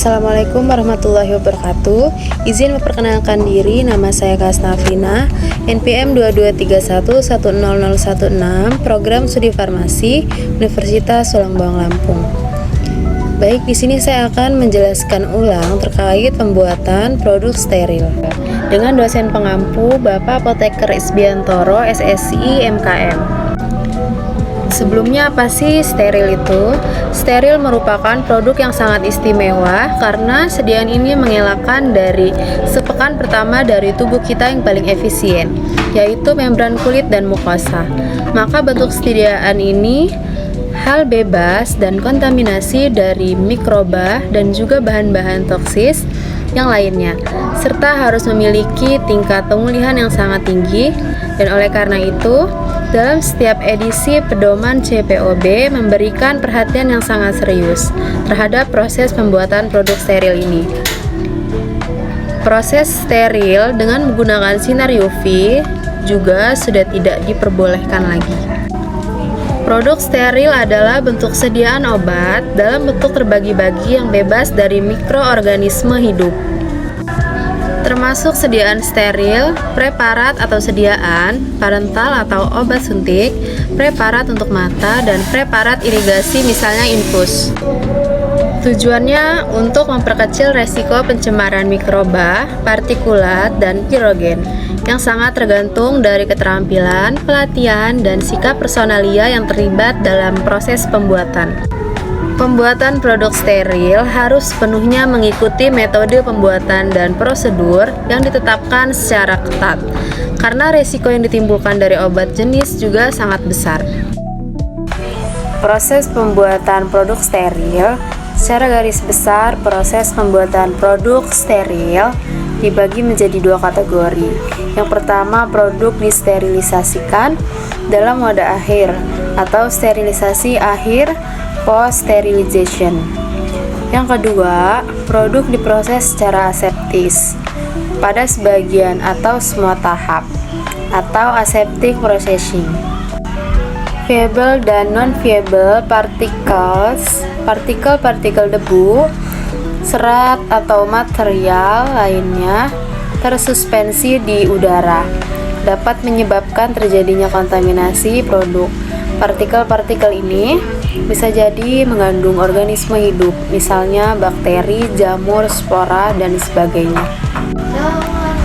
Assalamualaikum warahmatullahi wabarakatuh. Izin memperkenalkan diri, nama saya Kasnafina, NPM 2231100116, Program Studi Farmasi, Universitas Sulang Bawang Lampung. Baik, di sini saya akan menjelaskan ulang terkait pembuatan produk steril dengan dosen pengampu Bapak Apoteker Isbiantoro, SSI, MKM. Sebelumnya, apa sih steril itu? Steril merupakan produk yang sangat istimewa karena sediaan ini mengelakkan dari sepekan pertama dari tubuh kita yang paling efisien, yaitu membran kulit dan mukosa. Maka bentuk sediaan ini hal bebas dan kontaminasi dari mikroba dan juga bahan-bahan toksis yang lainnya, serta harus memiliki tingkat pemulihan yang sangat tinggi. Dan oleh karena itu, dalam setiap edisi pedoman CPOB memberikan perhatian yang sangat serius terhadap proses pembuatan produk steril ini. Proses steril dengan menggunakan sinar UV juga sudah tidak diperbolehkan lagi. Produk steril adalah bentuk sediaan obat dalam bentuk terbagi-bagi yang bebas dari mikroorganisme hidup, termasuk sediaan steril, preparat atau sediaan, parental atau obat suntik, preparat untuk mata, dan preparat irigasi misalnya infus. Tujuannya untuk memperkecil resiko pencemaran mikroba, partikulat, dan pirogen yang sangat tergantung dari keterampilan, pelatihan, dan sikap personalia yang terlibat dalam proses pembuatan. Pembuatan produk steril harus sepenuhnya mengikuti metode pembuatan dan prosedur yang ditetapkan secara ketat, karena resiko yang ditimbulkan dari obat jenis juga sangat besar. Proses pembuatan produk steril. Secara garis besar, proses pembuatan produk steril dibagi menjadi dua kategori. Yang pertama, produk disterilisasikan dalam wadah akhir atau sterilisasi akhir, post-sterilization. Yang kedua, produk diproses secara aseptis pada sebagian atau semua tahap atau aseptic processing. Viable dan non-viable partikel debu, serat atau material lainnya tersuspensi di udara dapat menyebabkan terjadinya kontaminasi produk. Partikel-partikel ini bisa jadi mengandung organisme hidup, misalnya bakteri, jamur, spora, dan sebagainya.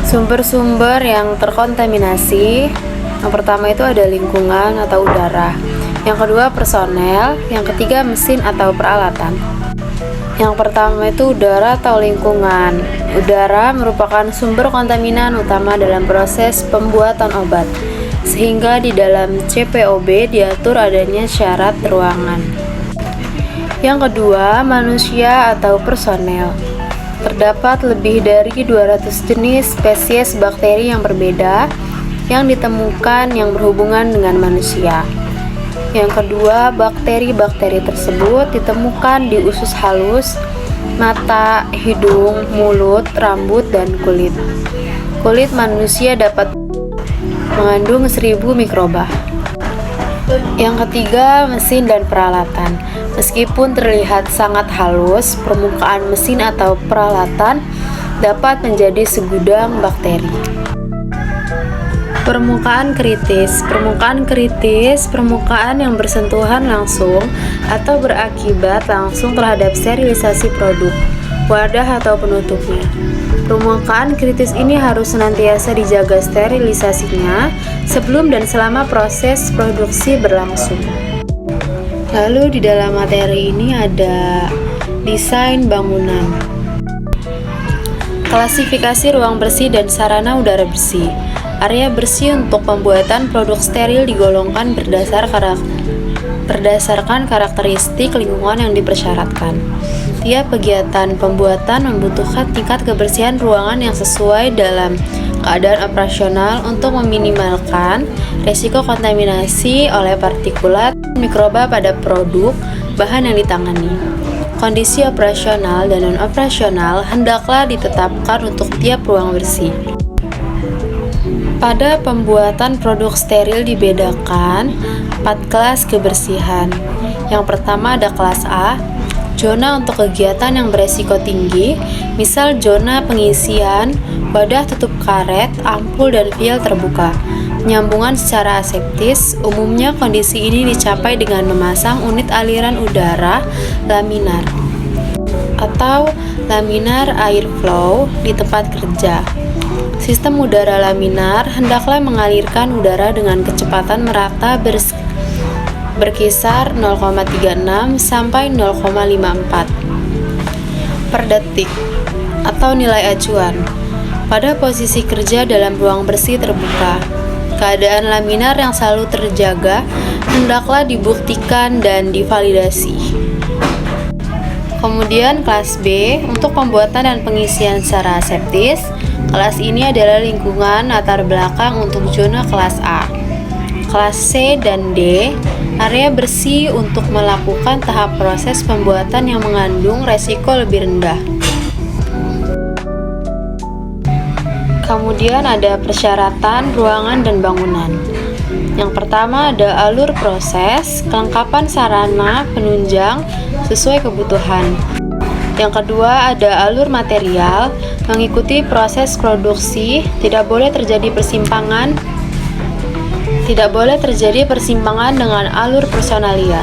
Sumber-sumber yang terkontaminasi, yang pertama itu ada lingkungan atau udara, yang kedua personel, yang ketiga mesin atau peralatan. Yang pertama itu udara atau lingkungan. Udara merupakan sumber kontaminan utama dalam proses pembuatan obat, sehingga di dalam CPOB diatur adanya syarat ruangan. Yang kedua, manusia atau personel. Terdapat lebih dari 200 jenis spesies bakteri yang berbeda yang ditemukan yang berhubungan dengan manusia. Yang kedua, bakteri-bakteri tersebut ditemukan di usus halus, mata, hidung, mulut, rambut, dan kulit. Kulit manusia dapat mengandung 1000 mikroba. Yang ketiga, mesin dan peralatan. Meskipun terlihat sangat halus, permukaan mesin atau peralatan dapat menjadi segudang bakteri. Permukaan kritis. Permukaan yang bersentuhan langsung atau berakibat langsung terhadap sterilisasi produk, wadah atau penutupnya. Permukaan kritis ini harus senantiasa dijaga sterilisasinya sebelum dan selama proses produksi berlangsung. Lalu di dalam materi ini ada desain bangunan, klasifikasi ruang bersih dan sarana udara bersih. Area bersih untuk pembuatan produk steril digolongkan berdasarkan karakteristik lingkungan yang dipersyaratkan. Tiap kegiatan pembuatan membutuhkan tingkat kebersihan ruangan yang sesuai dalam keadaan operasional untuk meminimalkan risiko kontaminasi oleh partikulat mikroba pada produk bahan yang ditangani. Kondisi operasional dan non-operasional hendaklah ditetapkan untuk tiap ruang bersih. Pada pembuatan produk steril dibedakan 4 kelas kebersihan. Yang pertama ada kelas A, Zona untuk kegiatan yang beresiko tinggi, misal zona pengisian, wadah tutup karet, ampul, dan vial terbuka. Penyambungan secara aseptis, umumnya kondisi ini dicapai dengan memasang unit aliran udara laminar atau laminar airflow di tempat kerja. Sistem udara laminar hendaklah mengalirkan udara dengan kecepatan merata berkisar 0,36 sampai 0,54 per detik atau nilai acuan. Pada posisi kerja dalam ruang bersih terbuka, keadaan laminar yang selalu terjaga hendaklah dibuktikan dan divalidasi. Kemudian kelas B untuk pembuatan dan pengisian secara aseptis. Kelas ini adalah lingkungan latar belakang untuk zona kelas A. Kelas C dan D, area bersih untuk melakukan tahap proses pembuatan yang mengandung resiko lebih rendah. Kemudian ada persyaratan ruangan dan bangunan. Yang pertama ada alur proses, kelengkapan sarana penunjang sesuai kebutuhan. Yang kedua ada alur material, mengikuti proses produksi, tidak boleh terjadi persimpangan dengan alur personalia.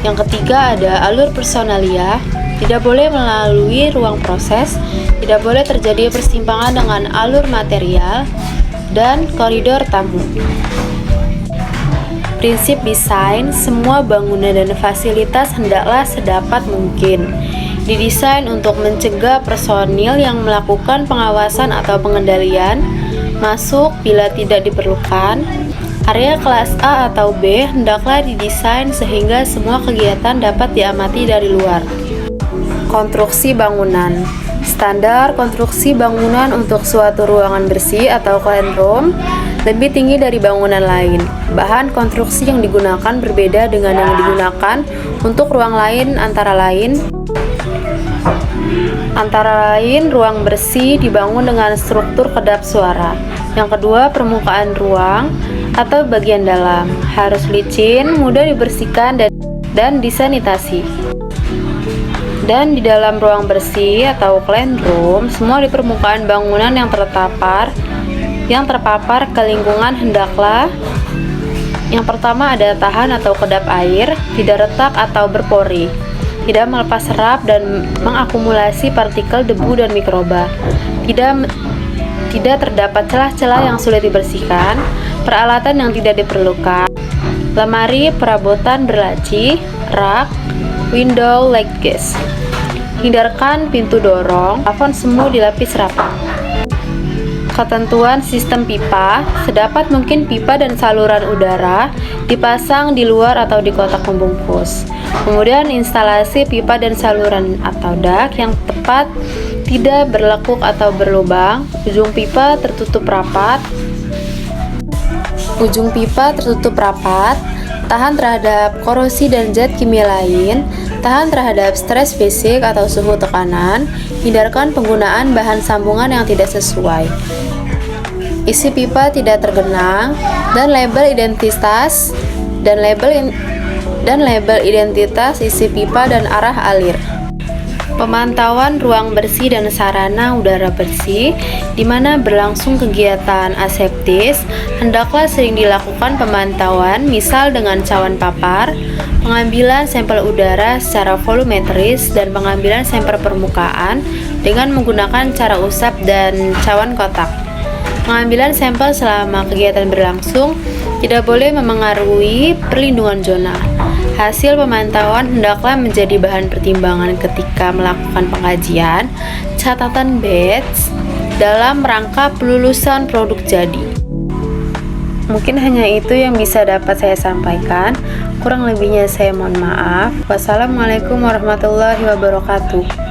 Yang ketiga ada alur personalia, tidak boleh melalui ruang proses, tidak boleh terjadi persimpangan dengan alur material dan koridor tamu. Prinsip desain, semua bangunan dan fasilitas hendaklah sedapat mungkin didesain untuk mencegah personil yang melakukan pengawasan atau pengendalian masuk bila tidak diperlukan. Area kelas A atau B hendaklah didesain sehingga semua kegiatan dapat diamati dari luar. Konstruksi bangunan. Standar konstruksi bangunan untuk suatu ruangan bersih atau clean room lebih tinggi dari bangunan lain. Bahan konstruksi yang digunakan berbeda dengan yang digunakan untuk ruang lain, antara lain ruang bersih dibangun dengan struktur kedap suara. Yang kedua, permukaan ruang atau bagian dalam harus licin, mudah dibersihkan dan disanitasi. Dan di dalam ruang bersih atau clean room, semua di permukaan bangunan yang terpapar ke lingkungan hendaklah yang pertama ada tahan atau kedap air, tidak retak atau berpori, tidak melepas serap dan mengakumulasi partikel debu dan mikroba, tidak terdapat celah-celah yang sulit dibersihkan, peralatan yang tidak diperlukan, lemari perabotan berlaci, rak, window ledges. Hindarkan pintu dorong, plafon semu dilapis rapat. Ketentuan sistem pipa, sedapat mungkin pipa dan saluran udara dipasang di luar atau di kotak pembungkus. Kemudian instalasi pipa dan saluran atau dak yang tepat, tidak berlekuk atau berlubang. Ujung pipa tertutup rapat, tahan terhadap korosi dan zat kimia lain, tahan terhadap stres fisik atau suhu tekanan, hindarkan penggunaan bahan sambungan yang tidak sesuai. Isi pipa tidak tergenang dan label identitas isi pipa dan arah alir. Pemantauan ruang bersih dan sarana udara bersih di mana berlangsung kegiatan aseptis hendaklah sering dilakukan pemantauan, misal dengan cawan papar, pengambilan sampel udara secara volumetris dan pengambilan sampel permukaan dengan menggunakan cara usap dan cawan kotak. Pengambilan sampel selama kegiatan berlangsung tidak boleh memengaruhi perlindungan zona. Hasil pemantauan hendaklah menjadi bahan pertimbangan ketika melakukan pengajian, catatan batch dalam rangka pelulusan produk jadi. Mungkin hanya itu yang bisa dapat saya sampaikan. Kurang lebihnya saya mohon maaf. Wassalamualaikum warahmatullahi wabarakatuh.